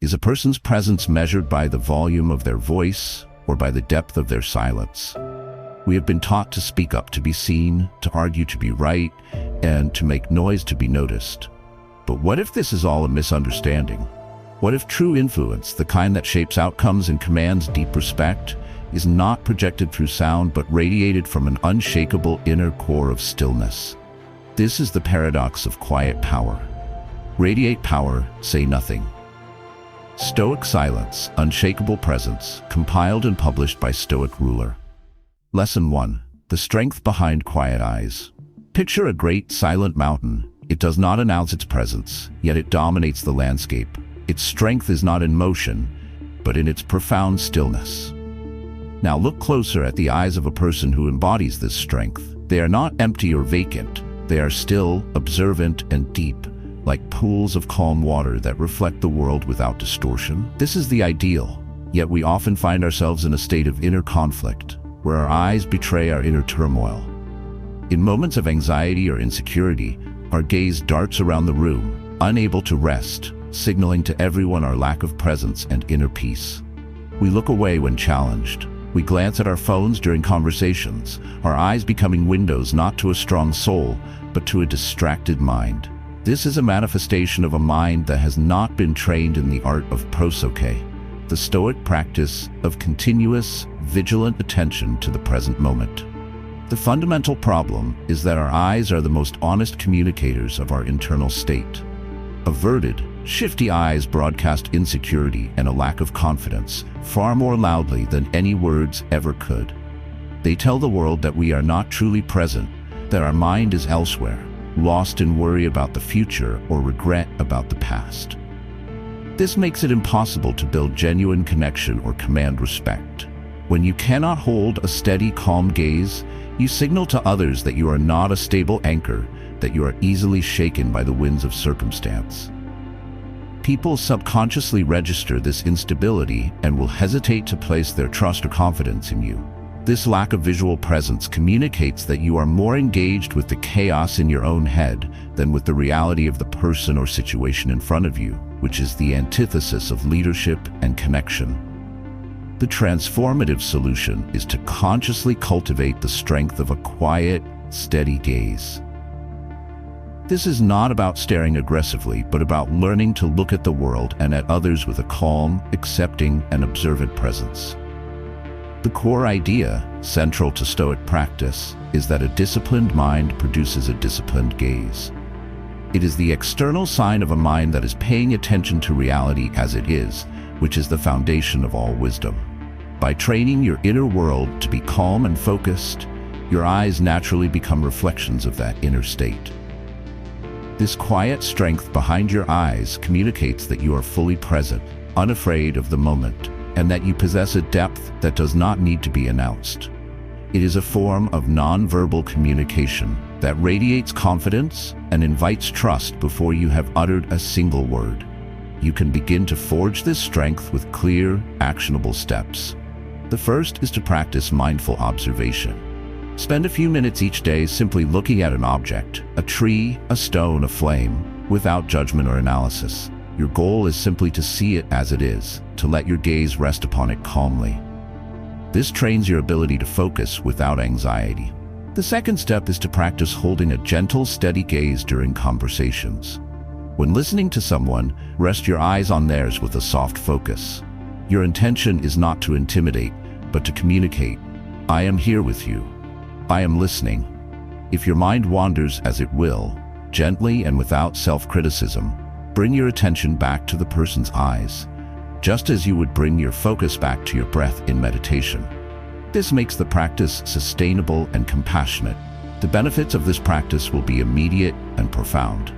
Is a person's presence measured by the volume of their voice or by the depth of their silence? We have been taught to speak up to be seen, to argue to be right, and to make noise to be noticed. But what if this is all a misunderstanding? What if true influence, the kind that shapes outcomes and commands deep respect, is not projected through sound but radiated from an unshakable inner core of stillness? This is the paradox of quiet power. Radiate power, say nothing. Stoic Silence, Unshakable Presence, compiled and published by Stoic ruler. Lesson 1. The strength behind quiet eyes. Picture a great silent mountain. It does not announce its presence, yet it dominates the landscape. Its strength is not in motion, but in its profound stillness. Now look closer at the eyes of a person who embodies this strength. They are not empty or vacant. They are still, observant, and deep, like pools of calm water that reflect the world without distortion. This is the ideal, yet we often find ourselves in a state of inner conflict, where our eyes betray our inner turmoil. In moments of anxiety or insecurity, our gaze darts around the room, unable to rest, signaling to everyone our lack of presence and inner peace. We look away when challenged. We glance at our phones during conversations, our eyes becoming windows not to a strong soul, but to a distracted mind. This is a manifestation of a mind that has not been trained in the art of prosoche, the Stoic practice of continuous, vigilant attention to the present moment. The fundamental problem is that our eyes are the most honest communicators of our internal state. Averted, shifty eyes broadcast insecurity and a lack of confidence far more loudly than any words ever could. They tell the world that we are not truly present, that our mind is elsewhere, lost in worry about the future or regret about the past. This makes it impossible to build genuine connection or command respect. When you cannot hold a steady, calm gaze, you signal to others that you are not a stable anchor, that you are easily shaken by the winds of circumstance. People subconsciously register this instability and will hesitate to place their trust or confidence in you. This lack of visual presence communicates that you are more engaged with the chaos in your own head than with the reality of the person or situation in front of you, which is the antithesis of leadership and connection. The transformative solution is to consciously cultivate the strength of a quiet, steady gaze. This is not about staring aggressively, but about learning to look at the world and at others with a calm, accepting, and observant presence. The core idea, central to Stoic practice, is that a disciplined mind produces a disciplined gaze. It is the external sign of a mind that is paying attention to reality as it is, which is the foundation of all wisdom. By training your inner world to be calm and focused, your eyes naturally become reflections of that inner state. This quiet strength behind your eyes communicates that you are fully present, unafraid of the moment, and that you possess a depth that does not need to be announced. It is a form of non-verbal communication that radiates confidence and invites trust before you have uttered a single word. You can begin to forge this strength with clear, actionable steps. The first is to practice mindful observation. Spend a few minutes each day simply looking at an object, a tree, a stone, a flame, without judgment or analysis. Your goal is simply to see it as it is, to let your gaze rest upon it calmly. This trains your ability to focus without anxiety. The second step is to practice holding a gentle, steady gaze during conversations. When listening to someone, rest your eyes on theirs with a soft focus. Your intention is not to intimidate, but to communicate. I am here with you. I am listening. If your mind wanders, as it will, gently and without self-criticism, bring your attention back to the person's eyes, just as you would bring your focus back to your breath in meditation. This makes the practice sustainable and compassionate. The benefits of this practice will be immediate and profound.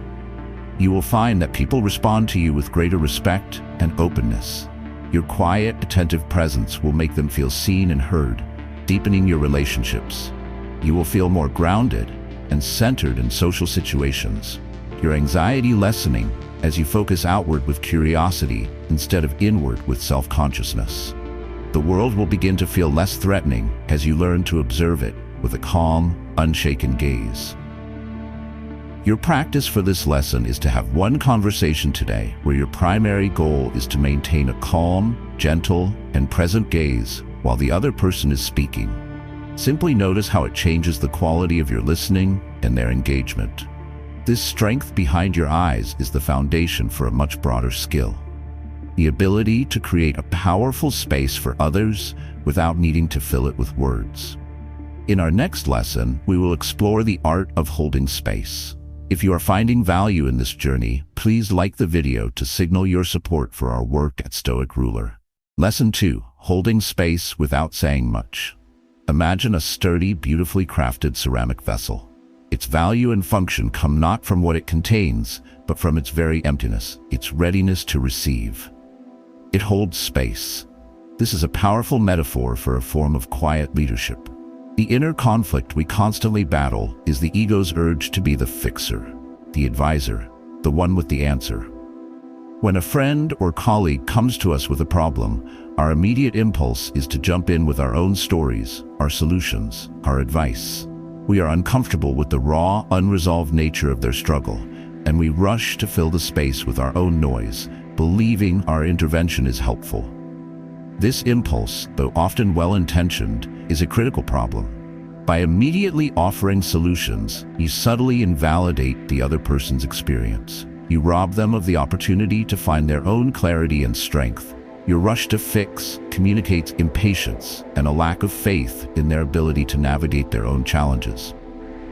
You will find that people respond to you with greater respect and openness. Your quiet, attentive presence will make them feel seen and heard, deepening your relationships. You will feel more grounded and centered in social situations, your anxiety lessening as you focus outward with curiosity instead of inward with self-consciousness. The world will begin to feel less threatening as you learn to observe it with a calm, unshaken gaze. Your practice for this lesson is to have one conversation today where your primary goal is to maintain a calm, gentle, and present gaze while the other person is speaking. Simply notice how it changes the quality of your listening and their engagement. This strength behind your eyes is the foundation for a much broader skill. The ability to create a powerful space for others without needing to fill it with words. In our next lesson, we will explore the art of holding space. If you are finding value in this journey, please like the video to signal your support for our work at Stoic Ruler. Lesson 2. Holding space without saying much. Imagine a sturdy, beautifully crafted ceramic vessel. Its value and function come not from what it contains, but from its very emptiness, its readiness to receive. It holds space. This is a powerful metaphor for a form of quiet leadership. The inner conflict we constantly battle is the ego's urge to be the fixer, the advisor, the one with the answer. When a friend or colleague comes to us with a problem, our immediate impulse is to jump in with our own stories, our solutions, our advice. We are uncomfortable with the raw, unresolved nature of their struggle, and we rush to fill the space with our own noise, believing our intervention is helpful. This impulse, though often well-intentioned, is a critical problem. By immediately offering solutions, you subtly invalidate the other person's experience. You rob them of the opportunity to find their own clarity and strength. Your rush to fix communicates impatience and a lack of faith in their ability to navigate their own challenges.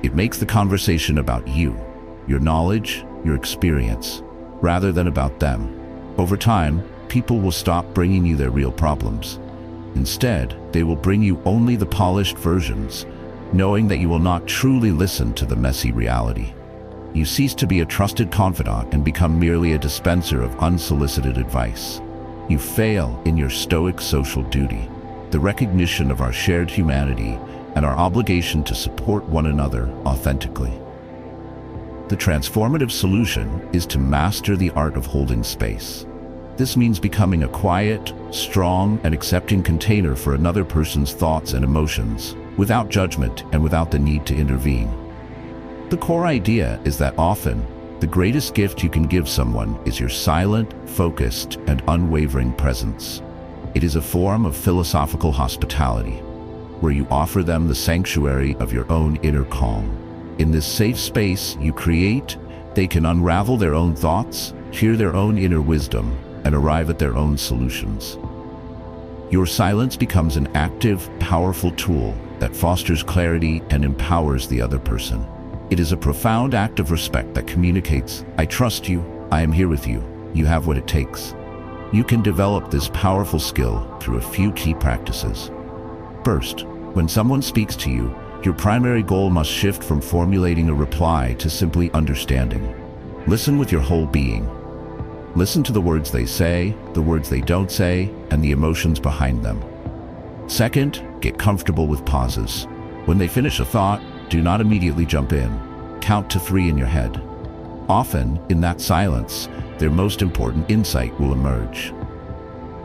It makes the conversation about you, your knowledge, your experience, rather than about them. Over time, people will stop bringing you their real problems. Instead, they will bring you only the polished versions, knowing that you will not truly listen to the messy reality. You cease to be a trusted confidant and become merely a dispenser of unsolicited advice. You fail in your Stoic social duty, the recognition of our shared humanity and our obligation to support one another authentically. The transformative solution is to master the art of holding space. This means becoming a quiet, strong, and accepting container for another person's thoughts and emotions, without judgment and without the need to intervene. The core idea is that often, the greatest gift you can give someone is your silent, focused, and unwavering presence. It is a form of philosophical hospitality, where you offer them the sanctuary of your own inner calm. In this safe space you create, they can unravel their own thoughts, hear their own inner wisdom, and arrive at their own solutions. Your silence becomes an active, powerful tool that fosters clarity and empowers the other person. It is a profound act of respect that communicates, "I trust you, I am here with you, you have what it takes." You can develop this powerful skill through a few key practices. First, when someone speaks to you, your primary goal must shift from formulating a reply to simply understanding. Listen with your whole being. Listen to the words they say, the words they don't say, and the emotions behind them. Second, get comfortable with pauses. When they finish a thought, do not immediately jump in. Count to 3 in your head. Often, in that silence, their most important insight will emerge.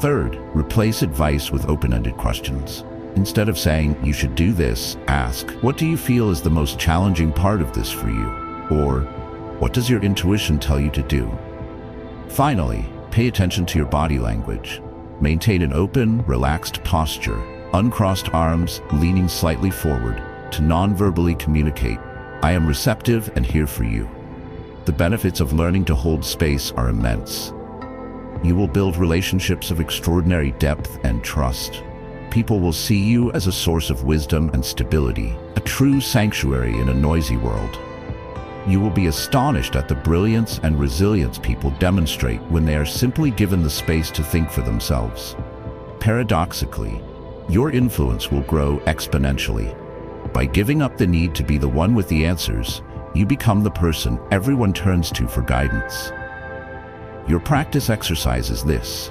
Third, replace advice with open-ended questions. Instead of saying, "You should do this," ask, "What do you feel is the most challenging part of this for you?" Or, "What does your intuition tell you to do?" Finally, pay attention to your body language. Maintain an open, relaxed posture, uncrossed arms, leaning slightly forward, to non-verbally communicate, "I am receptive and here for you." The benefits of learning to hold space are immense. You will build relationships of extraordinary depth and trust. People will see you as a source of wisdom and stability, a true sanctuary in a noisy world. You will be astonished at the brilliance and resilience people demonstrate when they are simply given the space to think for themselves. Paradoxically, your influence will grow exponentially. By giving up the need to be the one with the answers, you become the person everyone turns to for guidance. Your practice exercise is this.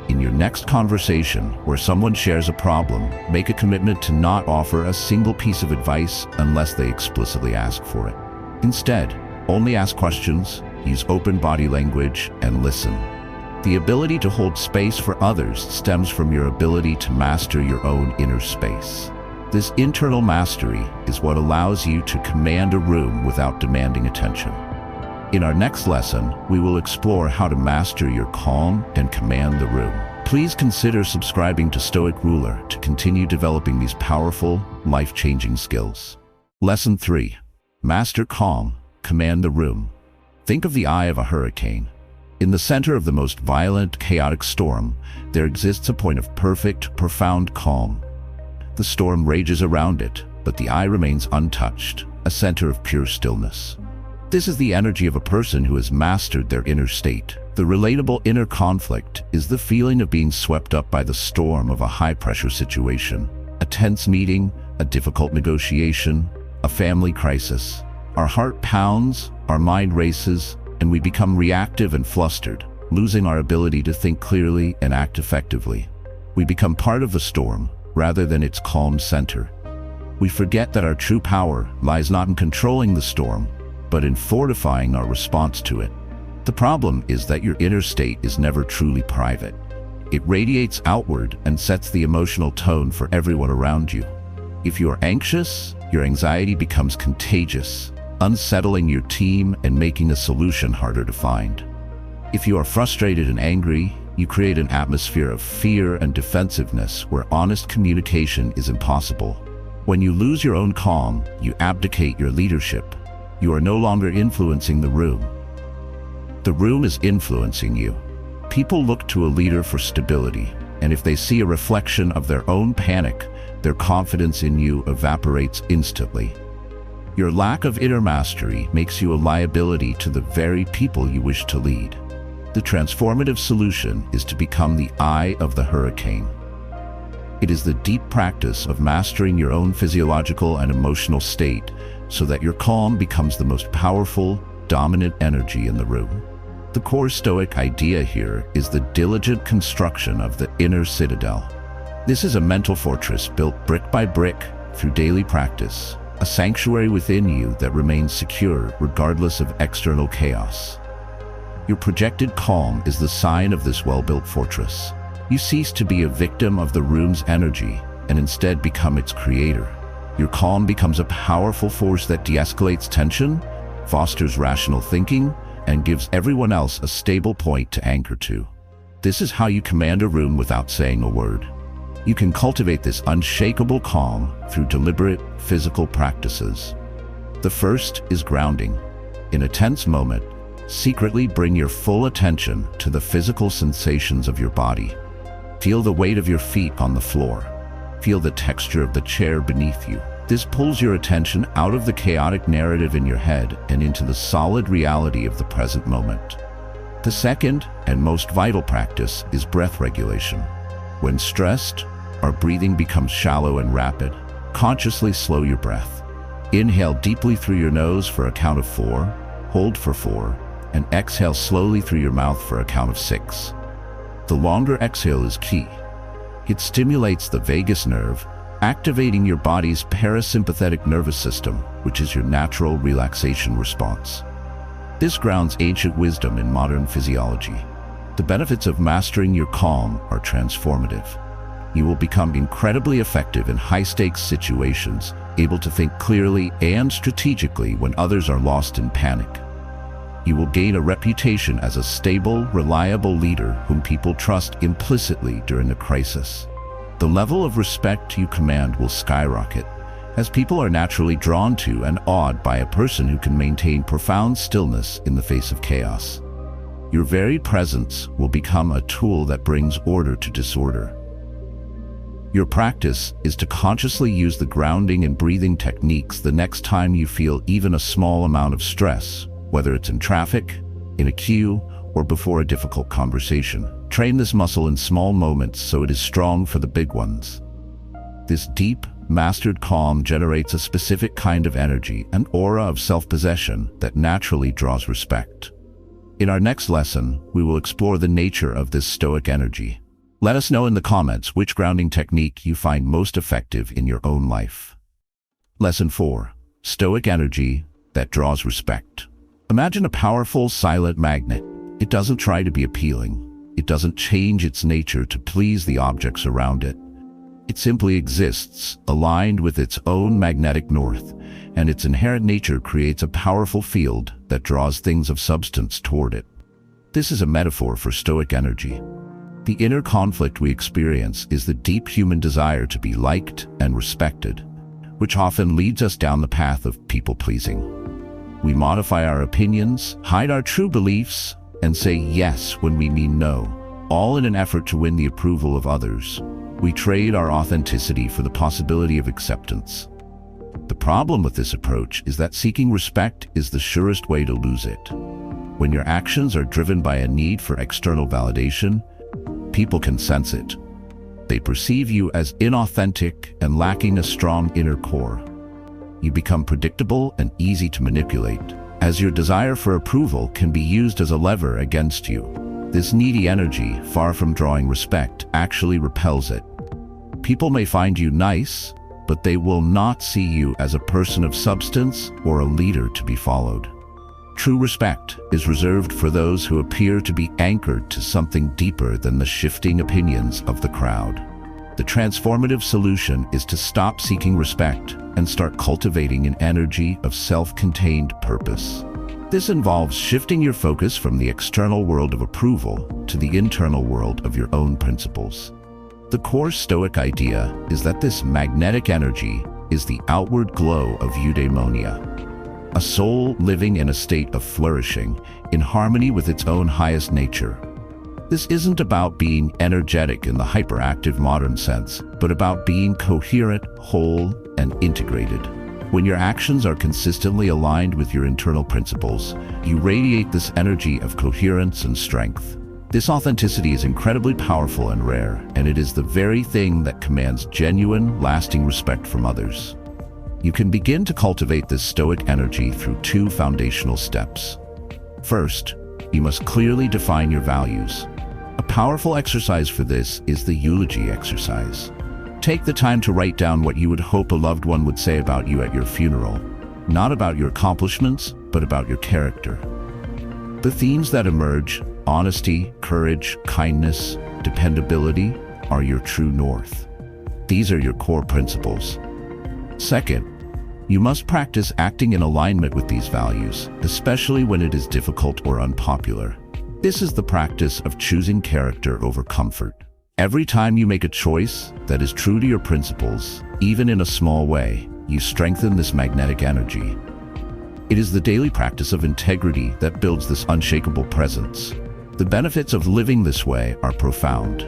In your next conversation where someone shares a problem, make a commitment to not offer a single piece of advice unless they explicitly ask for it. Instead, only ask questions, use open body language, and listen. The ability to hold space for others stems from your ability to master your own inner space. This internal mastery is what allows you to command a room without demanding attention. In our next lesson, we will explore how to master your calm and command the room. Please consider subscribing to Stoic Ruler to continue developing these powerful, life-changing skills. Lesson 3. Master calm, command the room. Think of the eye of a hurricane. In the center of the most violent, chaotic storm, there exists a point of perfect, profound calm. The storm rages around it, but the eye remains untouched, a center of pure stillness. This is the energy of a person who has mastered their inner state. The relatable inner conflict is the feeling of being swept up by the storm of a high-pressure situation. A tense meeting, a difficult negotiation, a family crisis. Our heart pounds, our mind races, and we become reactive and flustered, losing our ability to think clearly and act effectively. We become part of the storm, rather than its calm center. We forget that our true power lies not in controlling the storm, but in fortifying our response to it. The problem is that your inner state is never truly private. It radiates outward and sets the emotional tone for everyone around you. If you are anxious, your anxiety becomes contagious, unsettling your team and making a solution harder to find. If you are frustrated and angry, you create an atmosphere of fear and defensiveness where honest communication is impossible. When you lose your own calm, you abdicate your leadership. You are no longer influencing the room. The room is influencing you. People look to a leader for stability, and if they see a reflection of their own panic, their confidence in you evaporates instantly. Your lack of inner mastery makes you a liability to the very people you wish to lead. The transformative solution is to become the eye of the hurricane. It is the deep practice of mastering your own physiological and emotional state so that your calm becomes the most powerful, dominant energy in the room. The core Stoic idea here is the diligent construction of the inner citadel. This is a mental fortress built brick by brick through daily practice, a sanctuary within you that remains secure regardless of external chaos. Your projected calm is the sign of this well-built fortress. You cease to be a victim of the room's energy and instead become its creator. Your calm becomes a powerful force that de-escalates tension, fosters rational thinking, and gives everyone else a stable point to anchor to. This is how you command a room without saying a word. You can cultivate this unshakable calm through deliberate physical practices. The first is grounding. In a tense moment, secretly bring your full attention to the physical sensations of your body. Feel the weight of your feet on the floor. Feel the texture of the chair beneath you. This pulls your attention out of the chaotic narrative in your head and into the solid reality of the present moment. The second and most vital practice is breath regulation. When stressed, our breathing becomes shallow and rapid. Consciously slow your breath. Inhale deeply through your nose for a count of 4, hold for 4, and exhale slowly through your mouth for a count of 6. The longer exhale is key. It stimulates the vagus nerve, activating your body's parasympathetic nervous system, which is your natural relaxation response. This grounds ancient wisdom in modern physiology. The benefits of mastering your calm are transformative. You will become incredibly effective in high-stakes situations, able to think clearly and strategically when others are lost in panic. You will gain a reputation as a stable, reliable leader whom people trust implicitly during a crisis. The level of respect you command will skyrocket, as people are naturally drawn to and awed by a person who can maintain profound stillness in the face of chaos. Your very presence will become a tool that brings order to disorder. Your practice is to consciously use the grounding and breathing techniques the next time you feel even a small amount of stress, whether it's in traffic, in a queue, or before a difficult conversation. Train this muscle in small moments so it is strong for the big ones. This deep, mastered calm generates a specific kind of energy, an aura of self-possession that naturally draws respect. In our next lesson, we will explore the nature of this Stoic energy. Let us know in the comments which grounding technique you find most effective in your own life. Lesson 4. Stoic energy that draws respect. Imagine a powerful, silent magnet. It doesn't try to be appealing. It doesn't change its nature to please the objects around it. It simply exists, aligned with its own magnetic north, and its inherent nature creates a powerful field that draws things of substance toward it. This is a metaphor for Stoic energy. The inner conflict we experience is the deep human desire to be liked and respected, which often leads us down the path of people-pleasing. We modify our opinions, hide our true beliefs, and say yes when we mean no, all in an effort to win the approval of others. We trade our authenticity for the possibility of acceptance. The problem with this approach is that seeking respect is the surest way to lose it. When your actions are driven by a need for external validation, people can sense it. They perceive you as inauthentic and lacking a strong inner core. You become predictable and easy to manipulate, as your desire for approval can be used as a lever against you. This needy energy, far from drawing respect, actually repels it. People may find you nice, but they will not see you as a person of substance or a leader to be followed. True respect is reserved for those who appear to be anchored to something deeper than the shifting opinions of the crowd. The transformative solution is to stop seeking respect and start cultivating an energy of self-contained purpose. This involves shifting your focus from the external world of approval to the internal world of your own principles. The core Stoic idea is that this magnetic energy is the outward glow of eudaimonia, a soul living in a state of flourishing, in harmony with its own highest nature. This isn't about being energetic in the hyperactive modern sense, but about being coherent, whole, and integrated. When your actions are consistently aligned with your internal principles, you radiate this energy of coherence and strength. This authenticity is incredibly powerful and rare, and it is the very thing that commands genuine, lasting respect from others. You can begin to cultivate this Stoic energy through two foundational steps. First, you must clearly define your values. A powerful exercise for this is the eulogy exercise. Take the time to write down what you would hope a loved one would say about you at your funeral, not about your accomplishments, but about your character. The themes that emerge, honesty, courage, kindness, dependability, are your true north. These are your core principles. Second, you must practice acting in alignment with these values, especially when it is difficult or unpopular. This is the practice of choosing character over comfort. Every time you make a choice that is true to your principles, even in a small way, you strengthen this magnetic energy. It is the daily practice of integrity that builds this unshakable presence. The benefits of living this way are profound.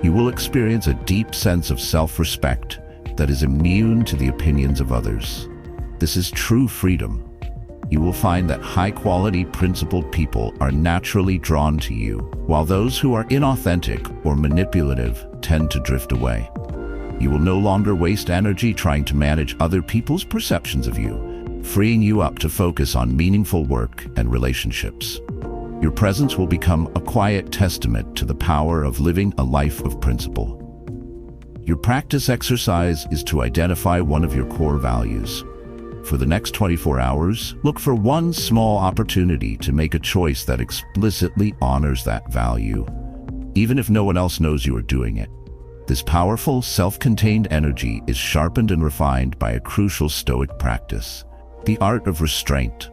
You will experience a deep sense of self-respect that is immune to the opinions of others. This is true freedom. You will find that high-quality, principled people are naturally drawn to you, while those who are inauthentic or manipulative tend to drift away. You will no longer waste energy trying to manage other people's perceptions of you, freeing you up to focus on meaningful work and relationships. Your presence will become a quiet testament to the power of living a life of principle. Your practice exercise is to identify one of your core values. For the next 24 hours, look for one small opportunity to make a choice that explicitly honors that value, even if no one else knows you are doing it. This powerful, self-contained energy is sharpened and refined by a crucial Stoic practice, the art of restraint.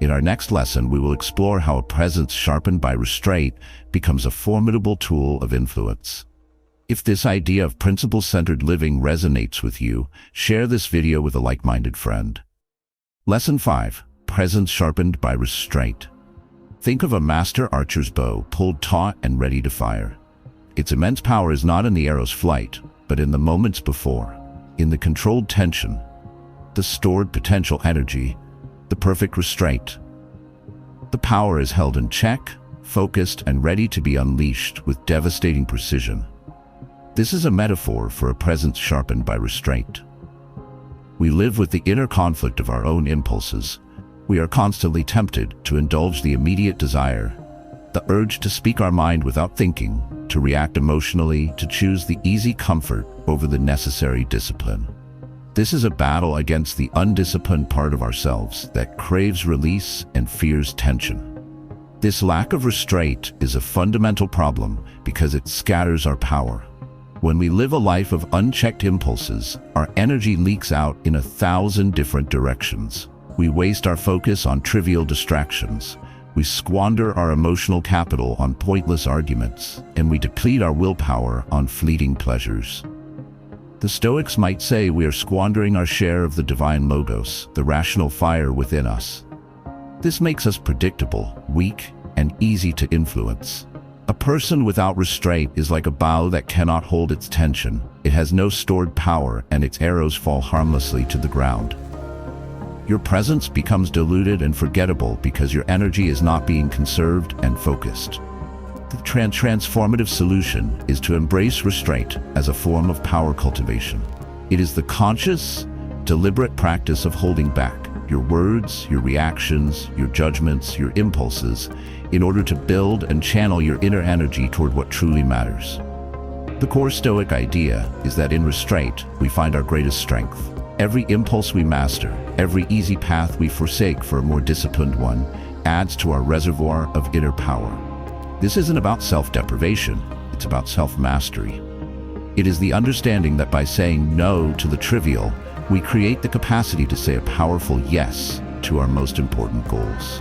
In our next lesson, we will explore how a presence sharpened by restraint becomes a formidable tool of influence. If this idea of principle-centered living resonates with you, share this video with a like-minded friend. Lesson 5. Presence sharpened by restraint. Think of a master archer's bow pulled taut and ready to fire. Its immense power is not in the arrow's flight, but in the moments before, in the controlled tension, the stored potential energy, the perfect restraint. The power is held in check, focused, and ready to be unleashed with devastating precision. This is a metaphor for a presence sharpened by restraint. We live with the inner conflict of our own impulses. We are constantly tempted to indulge the immediate desire, the urge to speak our mind without thinking, to react emotionally, to choose the easy comfort over the necessary discipline. This is a battle against the undisciplined part of ourselves that craves release and fears tension. This lack of restraint is a fundamental problem because it scatters our power. When we live a life of unchecked impulses, our energy leaks out in 1,000 different directions. We waste our focus on trivial distractions. We squander our emotional capital on pointless arguments, and we deplete our willpower on fleeting pleasures. The Stoics might say we are squandering our share of the divine logos, the rational fire within us. This makes us predictable, weak, and easy to influence. A person without restraint is like a bow that cannot hold its tension. It has no stored power, and its arrows fall harmlessly to the ground. Your presence becomes diluted and forgettable because your energy is not being conserved and focused. The transformative solution is to embrace restraint as a form of power cultivation. It is the conscious, deliberate practice of holding back your words, your reactions, your judgments, your impulses, in order to build and channel your inner energy toward what truly matters. The core Stoic idea is that in restraint, we find our greatest strength. Every impulse we master, every easy path we forsake for a more disciplined one, adds to our reservoir of inner power. This isn't about self-deprivation, it's about self-mastery. It is the understanding that by saying no to the trivial, we create the capacity to say a powerful yes to our most important goals.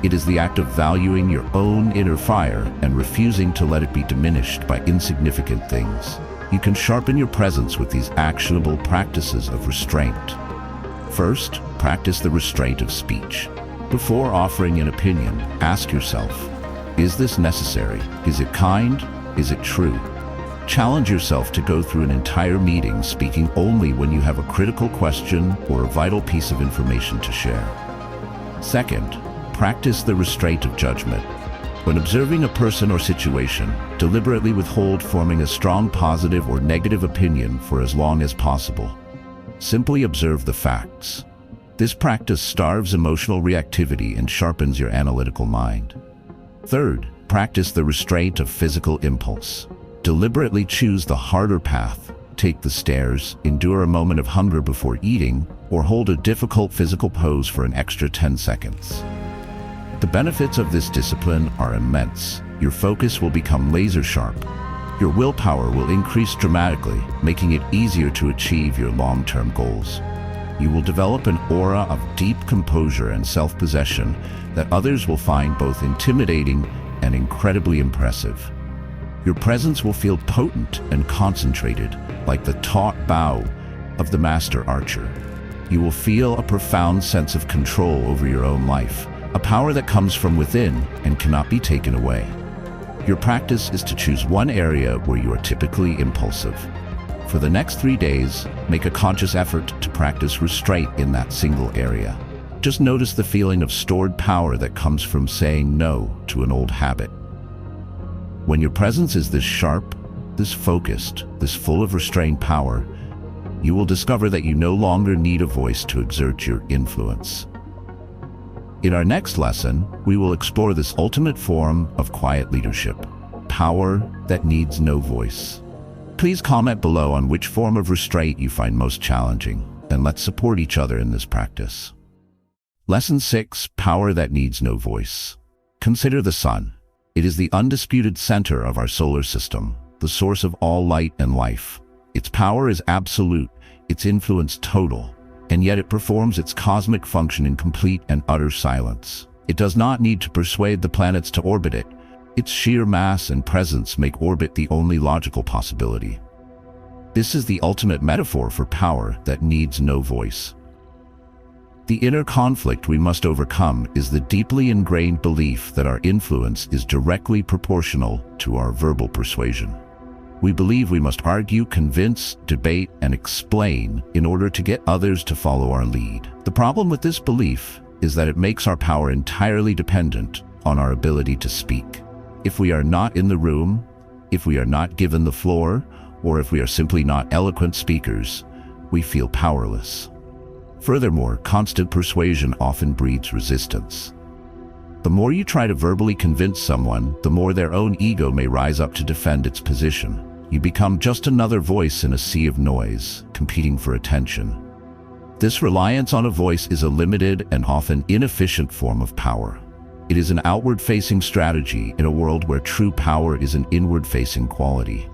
It is the act of valuing your own inner fire and refusing to let it be diminished by insignificant things. You can sharpen your presence with these actionable practices of restraint. First, practice the restraint of speech. Before offering an opinion, ask yourself, is this necessary? Is it kind? Is it true? Challenge yourself to go through an entire meeting speaking only when you have a critical question or a vital piece of information to share. Second, practice the restraint of judgment. When observing a person or situation, deliberately withhold forming a strong positive or negative opinion for as long as possible. Simply observe the facts. This practice starves emotional reactivity and sharpens your analytical mind. Third, practice the restraint of physical impulse. Deliberately choose the harder path, take the stairs, endure a moment of hunger before eating, or hold a difficult physical pose for an extra 10 seconds. The benefits of this discipline are immense. Your focus will become laser sharp. Your willpower will increase dramatically, making it easier to achieve your long-term goals. You will develop an aura of deep composure and self-possession that others will find both intimidating and incredibly impressive. Your presence will feel potent and concentrated, like the taut bow of the master archer. You will feel a profound sense of control over your own life, a power that comes from within and cannot be taken away. Your practice is to choose one area where you are typically impulsive. For the next 3 days, make a conscious effort to practice restraint in that single area. Just notice the feeling of stored power that comes from saying no to an old habit. When your presence is this sharp, this focused, this full of restrained power, you will discover that you no longer need a voice to exert your influence. In our next lesson, we will explore this ultimate form of quiet leadership, power that needs no voice. Please comment below on which form of restraint you find most challenging, and let's support each other in this practice. Lesson 6, Power that needs no voice. Consider the sun. It is the undisputed center of our solar system, the source of all light and life. Its power is absolute, its influence total, and yet it performs its cosmic function in complete and utter silence. It does not need to persuade the planets to orbit it. Its sheer mass and presence make orbit the only logical possibility. This is the ultimate metaphor for power that needs no voice. The inner conflict we must overcome is the deeply ingrained belief that our influence is directly proportional to our verbal persuasion. We believe we must argue, convince, debate, and explain in order to get others to follow our lead. The problem with this belief is that it makes our power entirely dependent on our ability to speak. If we are not in the room, if we are not given the floor, or if we are simply not eloquent speakers, we feel powerless. Furthermore, constant persuasion often breeds resistance. The more you try to verbally convince someone, the more their own ego may rise up to defend its position. You become just another voice in a sea of noise, competing for attention. This reliance on a voice is a limited and often inefficient form of power. It is an outward-facing strategy in a world where true power is an inward-facing quality.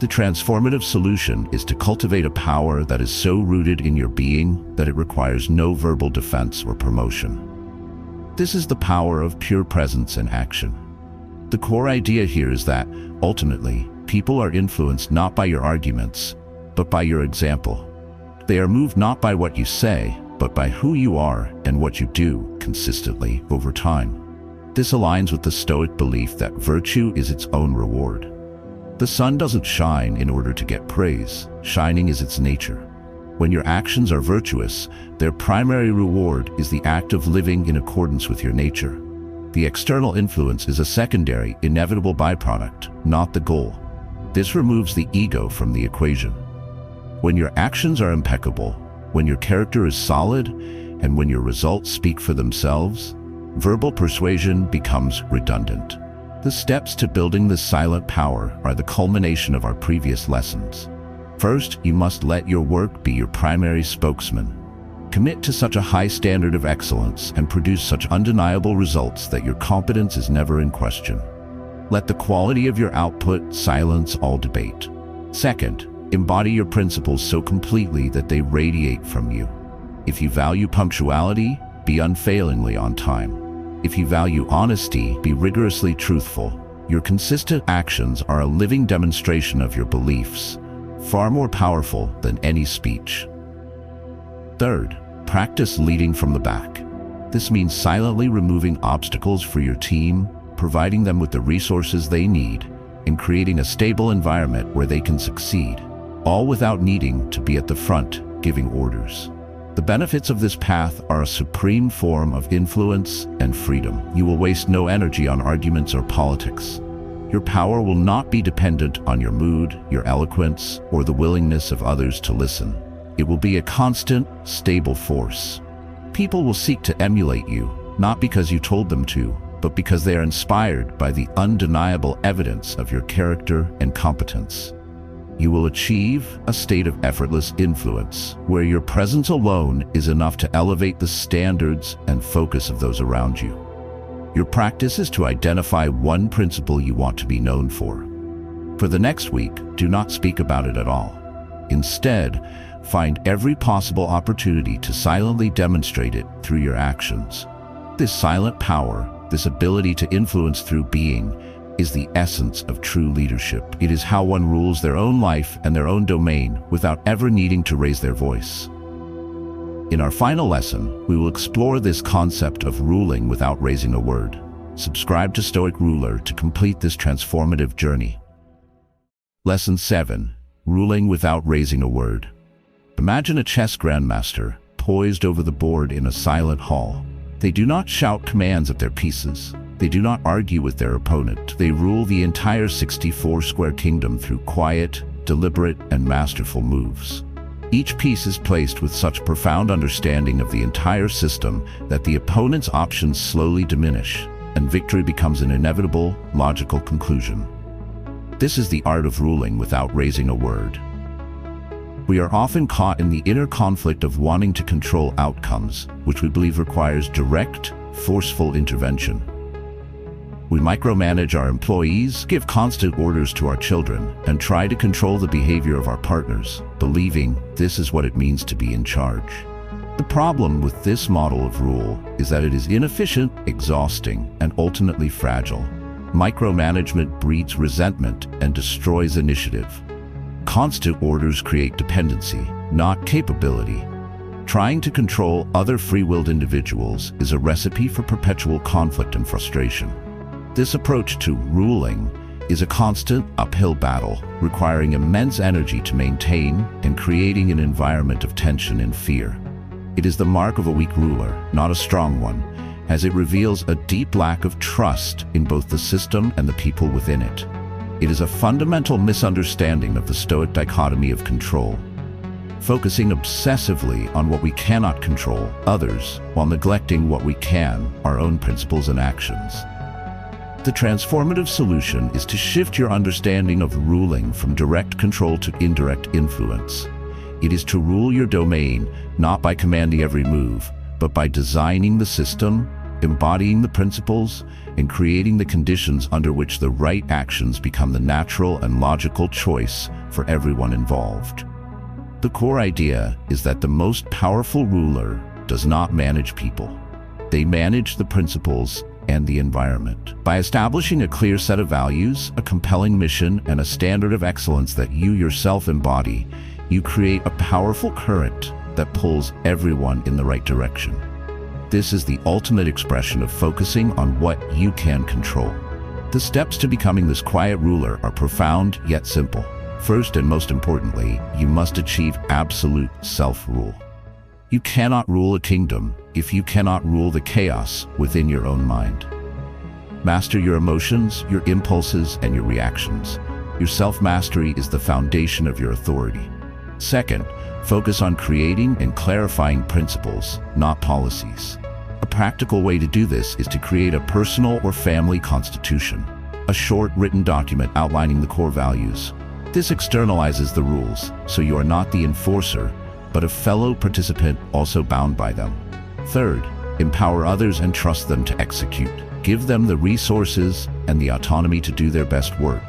The transformative solution is to cultivate a power that is so rooted in your being that it requires no verbal defense or promotion. This is the power of pure presence and action. The core idea here is that, ultimately, people are influenced not by your arguments, but by your example. They are moved not by what you say, but by who you are and what you do consistently over time. This aligns with the Stoic belief that virtue is its own reward. The sun doesn't shine in order to get praise. Shining is its nature. When your actions are virtuous, their primary reward is the act of living in accordance with your nature. The external influence is a secondary, inevitable byproduct, not the goal. This removes the ego from the equation. When your actions are impeccable, when your character is solid, and when your results speak for themselves, verbal persuasion becomes redundant. The steps to building this silent power are the culmination of our previous lessons. First, you must let your work be your primary spokesman. Commit to such a high standard of excellence and produce such undeniable results that your competence is never in question. Let the quality of your output silence all debate. Second, embody your principles so completely that they radiate from you. If you value punctuality, be unfailingly on time. If you value honesty, be rigorously truthful. Your consistent actions are a living demonstration of your beliefs, far more powerful than any speech. Third, practice leading from the back. This means silently removing obstacles for your team, providing them with the resources they need, and creating a stable environment where they can succeed, all without needing to be at the front giving orders. The benefits of this path are a supreme form of influence and freedom. You will waste no energy on arguments or politics. Your power will not be dependent on your mood, your eloquence, or the willingness of others to listen. It will be a constant, stable force. People will seek to emulate you, not because you told them to, but because they are inspired by the undeniable evidence of your character and competence. You will achieve a state of effortless influence, where your presence alone is enough to elevate the standards and focus of those around you. Your practice is to identify one principle you want to be known for. For the next week, do not speak about it at all. Instead, find every possible opportunity to silently demonstrate it through your actions. This silent power, this ability to influence through being, is the essence of true leadership. It is how one rules their own life and their own domain without ever needing to raise their voice. In our final lesson, we will explore this concept of ruling without raising a word. Subscribe to Stoic Ruler to complete this transformative journey. Lesson 7. Ruling without raising a word. Imagine a chess grandmaster poised over the board in a silent hall. They do not shout commands at their pieces. They do not argue with their opponent. They rule the entire 64-square kingdom through quiet, deliberate, and masterful moves. Each piece is placed with such profound understanding of the entire system that the opponent's options slowly diminish, and victory becomes an inevitable, logical conclusion. This is the art of ruling without raising a word. We are often caught in the inner conflict of wanting to control outcomes, which we believe requires direct, forceful intervention. We micromanage our employees, give constant orders to our children, and try to control the behavior of our partners, believing this is what it means to be in charge. The problem with this model of rule is that it is inefficient, exhausting, and ultimately fragile. Micromanagement breeds resentment and destroys initiative. Constant orders create dependency, not capability. Trying to control other free-willed individuals is a recipe for perpetual conflict and frustration. This approach to ruling is a constant uphill battle, requiring immense energy to maintain and creating an environment of tension and fear. It is the mark of a weak ruler, not a strong one, as it reveals a deep lack of trust in both the system and the people within it. It is a fundamental misunderstanding of the Stoic dichotomy of control, focusing obsessively on what we cannot control, others, while neglecting what we can, our own principles and actions. The transformative solution is to shift your understanding of ruling from direct control to indirect influence. It is to rule your domain not by commanding every move, but by designing the system, embodying the principles and creating the conditions under which the right actions become the natural and logical choice for everyone involved. The core idea is that the most powerful ruler does not manage people. They manage the principles and the environment. By establishing a clear set of values, a compelling mission, and a standard of excellence that you yourself embody, you create a powerful current that pulls everyone in the right direction. This is the ultimate expression of focusing on what you can control. The steps to becoming this quiet ruler are profound yet simple. First and most importantly, you must achieve absolute self-rule. You cannot rule a kingdom if you cannot rule the chaos within your own mind. Master your emotions, your impulses, and your reactions. Your self-mastery is the foundation of your authority. Second, focus on creating and clarifying principles, not policies. A practical way to do this is to create a personal or family constitution, a short written document outlining the core values. This externalizes the rules, so you are not the enforcer, but a fellow participant also bound by them. Third, empower others and trust them to execute. Give them the resources and the autonomy to do their best work,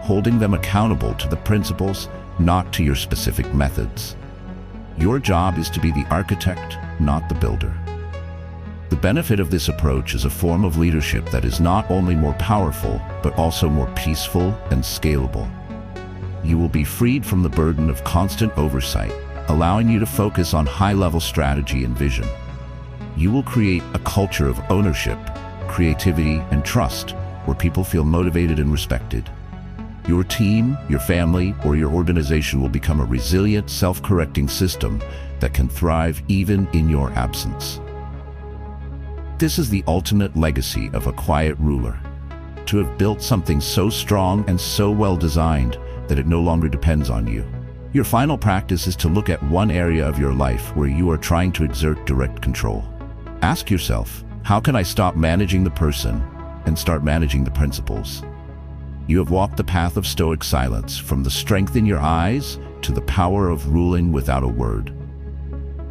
holding them accountable to the principles, not to your specific methods. Your job is to be the architect, not the builder. The benefit of this approach is a form of leadership that is not only more powerful, but also more peaceful and scalable. You will be freed from the burden of constant oversight, allowing you to focus on high-level strategy and vision. You will create a culture of ownership, creativity, and trust, where people feel motivated and respected. Your team, your family, or your organization will become a resilient, self-correcting system that can thrive even in your absence. This is the ultimate legacy of a quiet ruler: to have built something so strong and so well-designed that it no longer depends on you. Your final practice is to look at one area of your life where you are trying to exert direct control. Ask yourself, how can I stop managing the person and start managing the principles? You have walked the path of Stoic silence, from the strength in your eyes to the power of ruling without a word.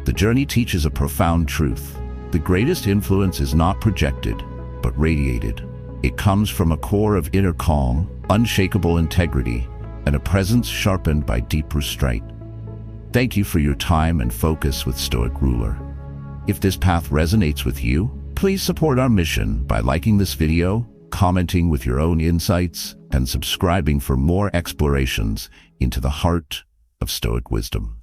The journey teaches a profound truth. The greatest influence is not projected, but radiated. It comes from a core of inner calm, unshakable integrity, and a presence sharpened by deep restraint. Thank you for your time and focus with Stoic Ruler. If this path resonates with you, please support our mission by liking this video, commenting with your own insights, and subscribing for more explorations into the heart of Stoic wisdom.